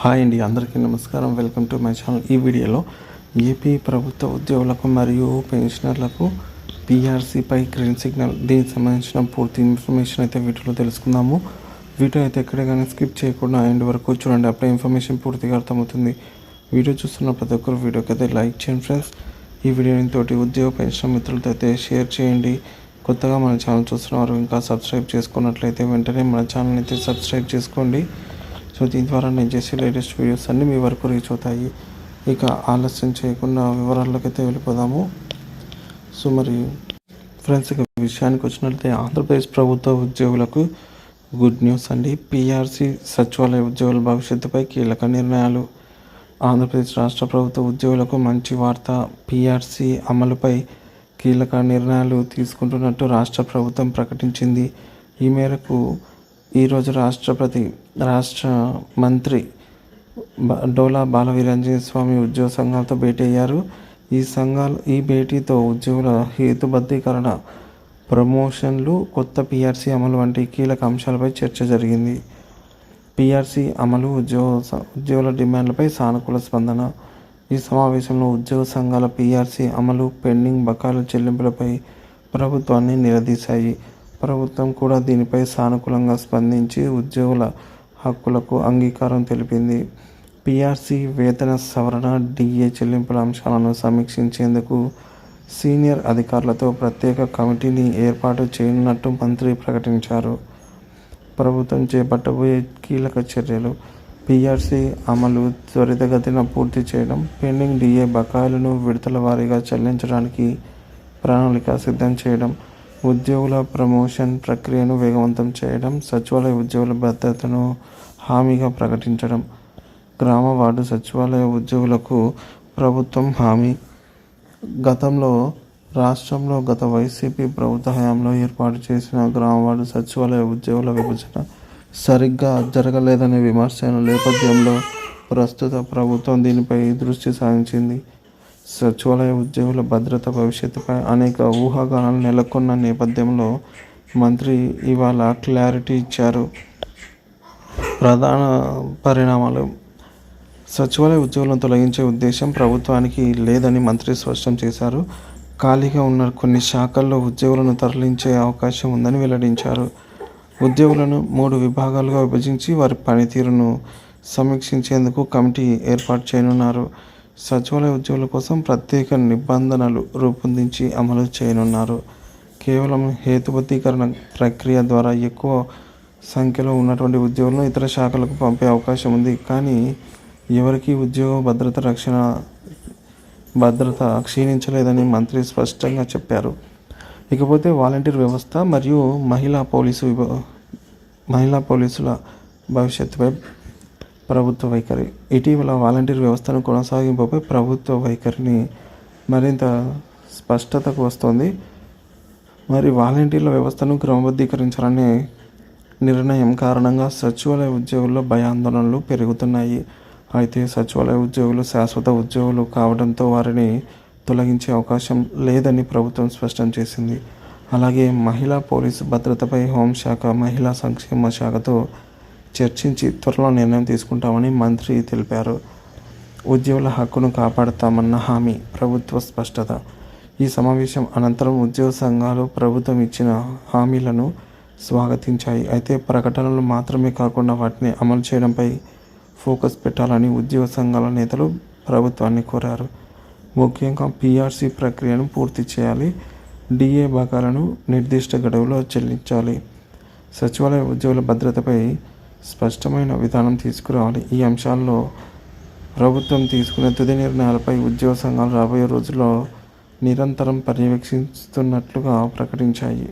Hi అండి, అందరికీ నమస్కారం. Welcome to my channel. ఈ వీడియోలో ఏపీ ప్రభుత్వ ఉద్యోగులకు మరియు పెన్షనర్లకు పీఆర్సీపై గ్రీన్ సిగ్నల్, దీనికి సంబంధించిన పూర్తి ఇన్ఫర్మేషన్ అయితే వీడియోలో తెలుసుకుందాము. వీడియో అయితే ఎక్కడ కానీ స్కిప్ చేయకుండా ఎండ్ వరకు చూడండి, అప్పుడే ఇన్ఫర్మేషన్ పూర్తిగా అర్థమవుతుంది. వీడియో చూస్తున్న ప్రతి ఒక్కరు వీడియోకి అయితే లైక్ చేయండి ఫ్రెండ్స్. ఈ వీడియోని తోటి ఉద్యోగ పెన్షన్ మిత్రులతో అయితే షేర్ చేయండి. కొత్తగా మన ఛానల్ చూస్తున్నవారు ఇంకా సబ్స్క్రైబ్ చేసుకున్నట్లయితే వెంటనే మన ఛానల్ అయితే సబ్స్క్రైబ్ చేసుకోండి. సో దీని ద్వారా నేను చేసే లేటెస్ట్ వీడియోస్ అన్నీ మీ వరకు రీచ్ అవుతాయి. ఇక ఆలస్యం చేయకుండా వివరాల్లోకి అయితే వెళ్ళిపోదాము. సో మరి ఫ్రెండ్స్, ఇక విషయానికి వచ్చినట్లయితే ఆంధ్రప్రదేశ్ ప్రభుత్వ ఉద్యోగులకు గుడ్ న్యూస్ అండి. పీఆర్సీ సచివాలయ ఉద్యోగుల భవిష్యత్తుపై కీలక నిర్ణయాలు. ఆంధ్రప్రదేశ్ రాష్ట్ర ప్రభుత్వ ఉద్యోగులకు మంచి వార్త. పీఆర్సీ అమలుపై కీలక నిర్ణయాలు తీసుకుంటున్నట్టు రాష్ట్ర ప్రభుత్వం ప్రకటించింది. ఈ మేరకు ఈరోజు రాష్ట్ర మంత్రి డోలా బాలవీరాంజనేయ స్వామి ఉద్యోగ సంఘాలతో భేటీ అయ్యారు. ఈ భేటీతో ఉద్యోగుల హేతుబద్ధీకరణ, ప్రమోషన్లు, కొత్త పీఆర్సీ అమలు వంటి కీలక అంశాలపై చర్చ జరిగింది. పీఆర్సీ అమలు, ఉద్యోగుల డిమాండ్లపై సానుకూల స్పందన. ఈ సమావేశంలో ఉద్యోగ సంఘాల పీఆర్సీ అమలు, పెండింగ్ బకాయిల చెల్లింపులపై ప్రభుత్వాన్ని నిలదీశాయి. ప్రభుత్వం కూడా దీనిపై సానుకూలంగా స్పందించి ఉద్యోగుల హక్కులకు అంగీకారం తెలిపింది. పీఆర్సీ వేతన సవరణ, డిఏ చెల్లింపుల అంశాలను సమీక్షించేందుకు సీనియర్ అధికారులతో ప్రత్యేక కమిటీని ఏర్పాటు చేయనున్నట్టు మంత్రి ప్రకటించారు. ప్రభుత్వం చేపట్టబోయే కీలక చర్యలు: పీఆర్సీ అమలు త్వరితగతిన పూర్తి చేయడం, పెండింగ్ డిఏ బకాయిలను విడతల వారీగా చెల్లించడానికి ప్రణాళిక సిద్ధం చేయడం, ఉద్యోగుల ప్రమోషన్ ప్రక్రియను వేగవంతం చేయడం, సచివాలయ ఉద్యోగుల భద్రతను హామీగా ప్రకటించడం. గ్రామ వార్డు సచివాలయ ఉద్యోగులకు ప్రభుత్వం హామీ. రాష్ట్రంలో గత వైసీపీ ప్రభుత్వ హయాంలో ఏర్పాటు చేసిన గ్రామ వార్డు సచివాలయ ఉద్యోగుల విభజన సరిగ్గా జరగలేదనే విమర్శల నేపథ్యంలో ప్రస్తుత ప్రభుత్వం దీనిపై దృష్టి సారించింది. సచివాలయ ఉద్యోగుల భద్రత, భవిష్యత్తుపై అనేక ఊహాగానాలు నెలకొన్న నేపథ్యంలో మంత్రి ఇవాళ క్లారిటీ ఇచ్చారు. ప్రధాన పరిణామాలు: సచివాలయ ఉద్యోగులను తొలగించే ఉద్దేశం ప్రభుత్వానికి లేదని మంత్రి స్పష్టం చేశారు. ఖాళీగా ఉన్న కొన్ని శాఖల్లో ఉద్యోగులను తరలించే అవకాశం ఉందని వెల్లడించారు. ఉద్యోగులను 3 విభాగాలుగా విభజించి వారి పనితీరును సమీక్షించేందుకు కమిటీ ఏర్పాటు చేయనున్నారు. సచివాలయ ఉద్యోగుల కోసం ప్రత్యేక నిబంధనలు రూపొందించి అమలు చేయనున్నారు. కేవలం హేతుబద్ధీకరణ ప్రక్రియ ద్వారా ఎక్కువ సంఖ్యలో ఉన్నటువంటి ఉద్యోగులను ఇతర శాఖలకు పంపే అవకాశం ఉంది. కానీ ఎవరికీ ఉద్యోగ భద్రత క్షీణించలేదని మంత్రి స్పష్టంగా చెప్పారు. ఇకపోతే వాలంటీర్ వ్యవస్థ మరియు మహిళా పోలీసుల భవిష్యత్తుపై ప్రభుత్వ వైఖరి. ఇటీవల వాలంటీర్ వ్యవస్థను కొనసాగింపుపై ప్రభుత్వ వైఖరిని మరింత స్పష్టతకు వస్తోంది. మరి వాలంటీర్ల వ్యవస్థను క్రమబద్ధీకరించాలనే నిర్ణయం కారణంగా సచివాలయ ఉద్యోగుల్లో భయాందోళనలు పెరుగుతున్నాయి. అయితే సచివాలయ ఉద్యోగులు శాశ్వత ఉద్యోగులు కావడంతో వారిని తొలగించే అవకాశం లేదని ప్రభుత్వం స్పష్టం చేసింది. అలాగే మహిళా పోలీసు భద్రతపై హోంశాఖ, మహిళా సంక్షేమ శాఖతో చర్చించి త్వరలో నిర్ణయం తీసుకుంటామని మంత్రి తెలిపారు. ఉద్యోగుల హక్కును కాపాడుతామన్న హామీ, ప్రభుత్వ స్పష్టత. ఈ సమావేశం అనంతరం ఉద్యోగ సంఘాలు ప్రభుత్వం ఇచ్చిన హామీలను స్వాగతించాయి. అయితే ప్రకటనలు మాత్రమే కాకుండా వాటిని అమలు చేయడంపై ఫోకస్ పెట్టాలని ఉద్యోగ సంఘాల నేతలు ప్రభుత్వాన్ని కోరారు. ముఖ్యంగా పీఆర్సీ ప్రక్రియను పూర్తి చేయాలి, డిఏ బకాయిలను నిర్దిష్ట గడువులో చెల్లించాలి, సచివాలయ ఉద్యోగుల భద్రతపై స్పష్టమైన విధానం తీసుకురావాలి. ఈ అంశాల్లో ప్రభుత్వం తీసుకునే తుది నిర్ణయాలపై ఉద్యోగ సంఘాలు రాబోయే రోజుల్లో నిరంతరం పర్యవేక్షిస్తున్నట్లుగా ప్రకటించాయి.